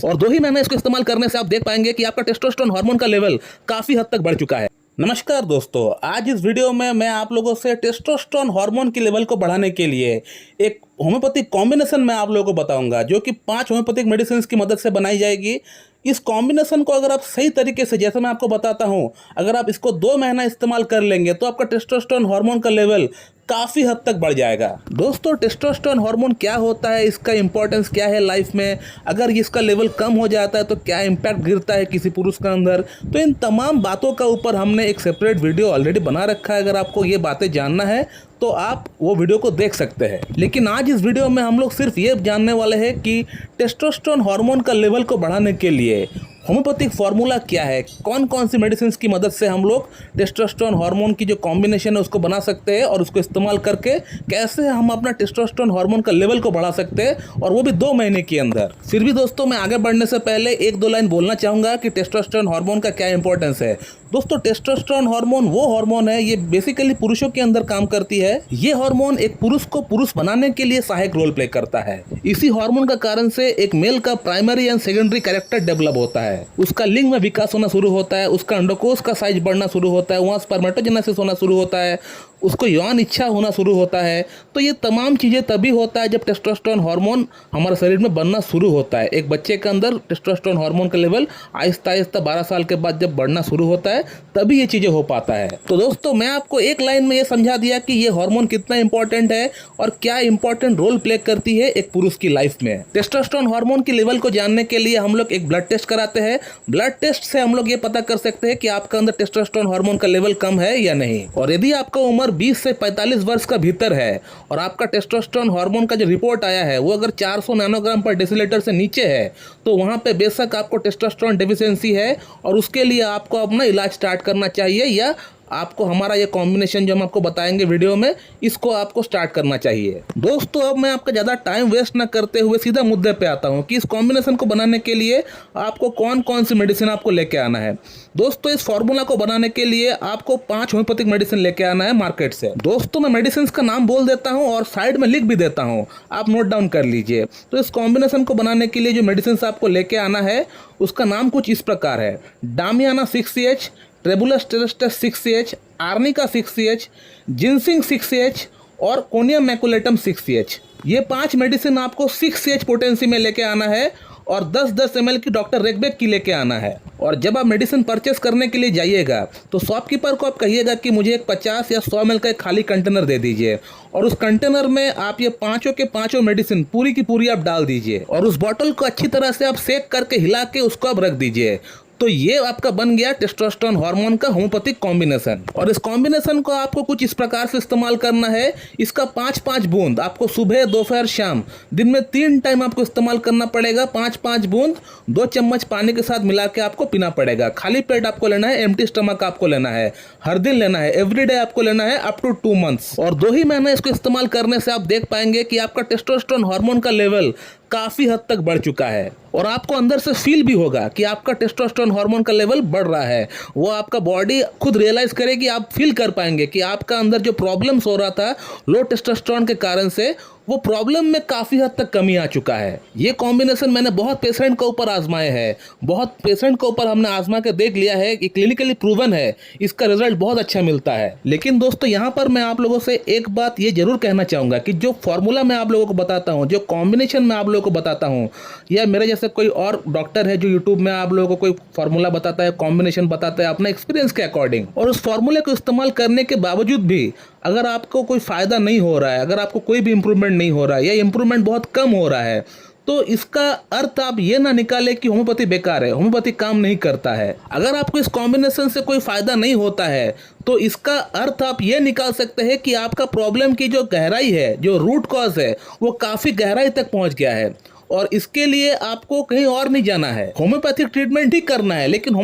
और 2 ही महीने इसको इस्तेमाल करने से आप देख पाएंगे कि आपका टेस्टोस्टेरोन हार्मोन का लेवल काफी हद तक बढ़ चुका है। नमस्कार दोस्तों, आज इस वीडियो में मैं आप लोगों से टेस्टोस्टेरोन हार्मोन के लेवल को बढ़ाने के लिए एक होम्योपैथिक कॉम्बिनेशन मैं आप लोगों को बताऊंगा, जो कि 5 होम्योपैथिक मेडिसिन की मदद से बनाई जाएगी। इस कॉम्बिनेशन को अगर आप सही तरीके से, जैसे मैं आपको बताता हूं, अगर आप इसको 2 महीना इस्तेमाल कर लेंगे तो आपका टेस्टोस्टेरोन हार्मोन का लेवल काफ़ी हद तक बढ़ जाएगा। दोस्तों, टेस्टोस्टेरोन हार्मोन क्या होता है, इसका इंपॉर्टेंस क्या है लाइफ में, अगर इसका लेवल कम हो जाता है तो क्या इम्पैक्ट गिरता है किसी पुरुष के अंदर, तो इन तमाम बातों का ऊपर हमने एक सेपरेट वीडियो ऑलरेडी बना रखा है। अगर आपको ये बातें जानना है तो आप वो वीडियो को देख सकते हैं। लेकिन आज इस वीडियो में हम लोग सिर्फ ये जानने वाले हैं कि टेस्टोस्टेरोन हार्मोन का लेवल को बढ़ाने के लिए होम्योपैथिक फार्मूला क्या है, कौन कौन सी मेडिसिन की मदद से हम लोग टेस्टोस्टेरोन हार्मोन की जो कॉम्बिनेशन है उसको बना सकते हैं, और उसको इस्तेमाल करके कैसे हम अपना टेस्टोस्टेरोन हार्मोन का लेवल को बढ़ा सकते हैं, और वो भी 2 महीने के अंदर। फिर भी दोस्तों, मैं आगे बढ़ने से पहले 1-2 लाइन बोलना चाहूँगा कि टेस्टोस्टेरोन हार्मोन का क्या इंपॉर्टेंस है। दोस्तों, टेस्टोस्टेरोन हार्मोन वो हार्मोन है, ये बेसिकली पुरुषों के अंदर काम करती है। ये हार्मोन एक पुरुष को पुरुष बनाने के लिए सहायक रोल प्ले करता है। इसी हार्मोन का कारण से एक मेल का primary and secondary character develop होता है, उसका लिंग में विकास होना शुरू होता है, उसका अंडकोश का साइज बढ़ना शुरू होता है, वहाँ स्पर्मेटोजेनेसिस होना शुरू होता है, उसको यौन इच्छा होना शुरू होता है। तो ये तमाम चीज़ें तभी होता है जब टेस्टोस्टेरोन हार्मोन हमारे शरीर में बनना शुरू होता है। एक बच्चे के अंदर टेस्टोस्टेरोन हार्मोन का लेवल आहिस्ता आहिस्ता 12 साल के बाद जब बढ़ना शुरू होता है, तभी ये चीज़ें हो पाता है। तो दोस्तों, मैं आपको एक लाइन में ये समझा दिया कि ये हार्मोन कितना इंपॉर्टेंट है और क्या इंपॉर्टेंट रोल प्ले करती है एक पुरुष की लाइफ में। टेस्टोस्टेरोन हार्मोन के लेवल को जानने के लिए हम लोग एक ब्लड टेस्ट कराते हैं। ब्लड टेस्ट से हम लोग ये पता कर सकते हैं कि आपका अंदर टेस्टोस्टेरोन हार्मोन का लेवल कम है या नहीं। और यदि आपका उम्र 20 से 45 वर्ष का भीतर है और आपका टेस्टोस्टेरोन हार्मोन का जो रिपोर्ट आया है वो अगर 400 नैनोग्राम पर डेसीलीटर से नीचे है, तो वहां पे बेशक आपको टेस्टोस्टेरोन डेफिशिएंसी है, और उसके लिए आपको अपना इलाज स्टार्ट करना चाहिए, या आपको हमारा ये कॉम्बिनेशन जो हम आपको बताएंगे वीडियो में, इसको आपको स्टार्ट करना चाहिए। दोस्तों, अब मैं आपका ज़्यादा टाइम वेस्ट ना करते हुए सीधा मुद्दे पे आता हूँ कि इस कॉम्बिनेशन को बनाने के लिए आपको कौन कौन सी मेडिसिन आपको लेके आना है। दोस्तों, इस फॉर्मूला को बनाने के लिए आपको 5 होम्योपैथिक मेडिसिन लेके आना है मार्केट से। दोस्तों, मैं मेडिसिन का नाम बोल देता हूँ और साइड में लिख भी देता हूँ, आप नोट डाउन कर लीजिए। तो इस कॉम्बिनेशन को बनाने के लिए जो मेडिसिन आपको लेके आना है उसका नाम कुछ इस प्रकार है: डामियाना 6CH, ट्रेबुलस टेरेस्टस 6CH, arnica 6CH, ginseng 6CH और कोनियम मैकुलेटम 6CH। ये 5 मेडिसिन आपको 6CH पोटेंसी में लेके आना है और 10-10 ml की डॉक्टर रेकबेक की लेके आना है। और जब आप मेडिसिन परचेस करने के लिए जाइएगा तो शॉपकीपर को आप कहिएगा कि मुझे एक 50 या 100 ml का एक खाली कंटेनर दे दीजिए, और उस कंटेनर में आप ये 5 के 5 मेडिसिन पूरी की पूरी आप डाल दीजिए, और उस बॉटल को अच्छी तरह से आप सेक करके हिला के उसको आप रख दीजिए। तो ये आपका बन गया टेस्टोस्टेरोन हार्मोन का होम्योपैथिक कॉम्बिनेशन। और इस कॉम्बिनेशन को आपको कुछ इस प्रकार से इस्तेमाल करना है। इसका 5-5 बूंद आपको सुबह, दोपहर, शाम, दिन में 3 टाइम आपको इस्तेमाल करना पड़ेगा। 5-5 बूंद 2 चम्मच पानी के साथ मिला के आपको पीना पड़ेगा। खाली पेट आपको लेना है, एम्प्टी स्टमक आपको लेना है, हर दिन लेना है, एवरीडे आपको लेना है अप टू 2 मंथ्स। और 2 ही महीने इसको इस्तेमाल करने से आप देख पाएंगे कि आपका टेस्टोस्टेरोन हार्मोन का लेवल काफी हद तक बढ़ चुका है, और आपको अंदर से फील भी होगा कि आपका टेस्टोस्टेरोन हार्मोन का लेवल बढ़ रहा है। वो आपका बॉडी खुद रियलाइज करेगी, आप फील कर पाएंगे कि आपका अंदर जो प्रॉब्लम्स हो रहा था लो टेस्टोस्टेरोन के कारण से, वो प्रॉब्लम में काफ़ी हद तक कमी आ चुका है। ये कॉम्बिनेशन मैंने बहुत पेशेंट के ऊपर आजमाए हैं, बहुत पेशेंट के ऊपर हमने आजमा के देख लिया है कि क्लिनिकली प्रूवन है, इसका रिजल्ट बहुत अच्छा मिलता है। लेकिन दोस्तों, यहाँ पर मैं आप लोगों से एक बात ये जरूर कहना चाहूँगा कि जो फॉर्मूला मैं आप लोगों को बताता हूँ, जो कॉम्बिनेशन मैं आप लोगों को बताता हूँ, या मेरे जैसे कोई और डॉक्टर है जो यूट्यूब में आप लोगों को कोई फार्मूला बताता है, कॉम्बिनेशन बताता है अपने एक्सपीरियंस के अकॉर्डिंग, और उस फार्मूले को इस्तेमाल करने के बावजूद भी अगर आपको कोई फ़ायदा नहीं हो रहा है, अगर आपको कोई भी इंप्रूवमेंट नहीं हो रहा है, या इंप्रूवमेंट बहुत कम हो रहा है, तो इसका अर्थ आप ये ना निकाले कि होम्योपैथी बेकार है, होम्योपैथी काम नहीं करता है। अगर आपको इस कॉम्बिनेशन से कोई फ़ायदा नहीं होता है तो इसका अर्थ आप ये निकाल सकते हैं कि आपका प्रॉब्लम की जो गहराई है, जो रूट कॉज है, वो काफ़ी गहराई तक पहुँच गया है, और इसके लिए आपको कहीं और नहीं जाना है, होम्योपैथिक ट्रीटमेंट ही करना है। लेकिन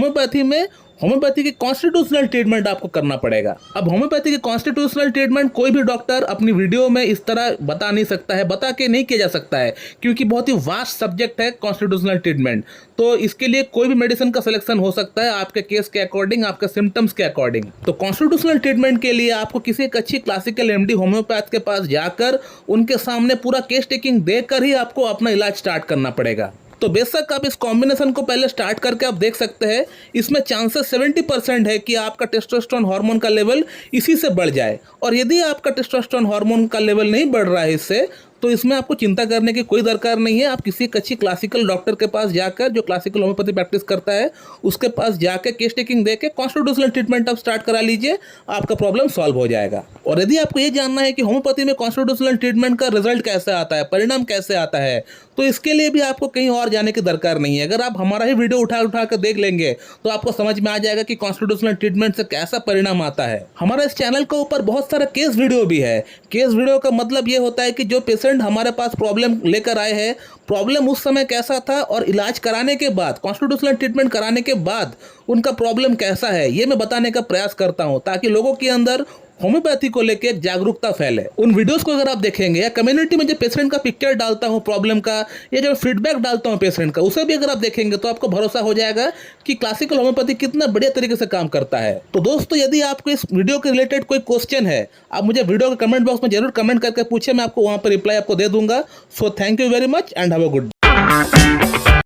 होम्योपैथी की कॉन्स्टिट्यूशनल ट्रीटमेंट आपको करना पड़ेगा। अब होम्योपैथी की कॉन्स्टिट्यूशनल ट्रीटमेंट कोई भी डॉक्टर अपनी वीडियो में इस तरह बता नहीं सकता है, बता के नहीं किया जा सकता है, क्योंकि बहुत ही वास्ट सब्जेक्ट है कॉन्स्टिट्यूशनल ट्रीटमेंट। तो इसके लिए कोई भी मेडिसिन का सिलेक्शन हो सकता है आपके केस के अकॉर्डिंग, आपके सिम्टम्स के अकॉर्डिंग। तो कॉन्स्टिट्यूशनल ट्रीटमेंट के लिए आपको किसी एक अच्छी क्लासिकल एमडी होम्योपैथ के पास जाकर उनके सामने पूरा केस टेकिंग देकर ही आपको अपना इलाज स्टार्ट करना पड़ेगा। तो बेशक आप इस कॉम्बिनेशन को पहले स्टार्ट करके आप देख सकते हैं, इसमें चांसेस 70% है कि आपका टेस्टोस्टेरोन हार्मोन का लेवल इसी से बढ़ जाए। और यदि आपका टेस्टोस्टेरोन हार्मोन का लेवल नहीं बढ़ रहा है इससे, तो इसमें आपको चिंता करने की कोई दरकार नहीं है। आप किसी अच्छी क्लासिकल डॉक्टर के पास जाकर, जो क्लासिकल होम्योपैथी प्रैक्टिस करता है, उसके पास जाकर केस टेकिंग देके कॉन्स्टिट्यूशनल ट्रीटमेंट आप स्टार्ट करा लीजिए, आपका प्रॉब्लम सॉल्व हो जाएगा। और यदि आपको ये जानना है कि होम्योपैथी में कॉन्स्टिट्यूशनल ट्रीटमेंट का रिजल्ट कैसे आता है, परिणाम कैसे आता है, तो इसके लिए भी आपको कहीं और जाने की दरकार नहीं है। अगर आप हमारा ही वीडियो उठा उठा कर देख लेंगे तो आपको समझ में आ जाएगा कि कॉन्स्टिट्यूशनल ट्रीटमेंट से कैसा परिणाम आता है। हमारा इस चैनल के ऊपर बहुत सारा केस वीडियो भी है। केस वीडियो का मतलब ये होता है कि जो पेशेंट हमारे पास प्रॉब्लम लेकर आए हैं, प्रॉब्लम उस समय कैसा था और इलाज कराने के बाद, कॉन्स्टिट्यूशनल ट्रीटमेंट कराने के बाद उनका प्रॉब्लम कैसा है, ये मैं बताने का प्रयास करता हूं, ताकि लोगों के अंदर होम्योपैथी को लेकर एक जागरूकता फैले। उन वीडियोस को अगर आप देखेंगे या कम्युनिटी में जो पेशेंट का पिक्चर डालता हूं प्रॉब्लम का, या जो फीडबैक डालता हूं पेशेंट का, उसे भी अगर आप देखेंगे तो आपको भरोसा हो जाएगा कि क्लासिकल होम्योपैथी कितना बढ़िया तरीके से काम करता है। तो दोस्तों, यदि आपको इस वीडियो के रिलेटेड कोई क्वेश्चन है, आप मुझे वीडियो के कमेंट बॉक्स में जरूर कमेंट करके पूछे, मैं आपको वहां पर रिप्लाई आपको दे दूंगा। So thank you very much and have a good day.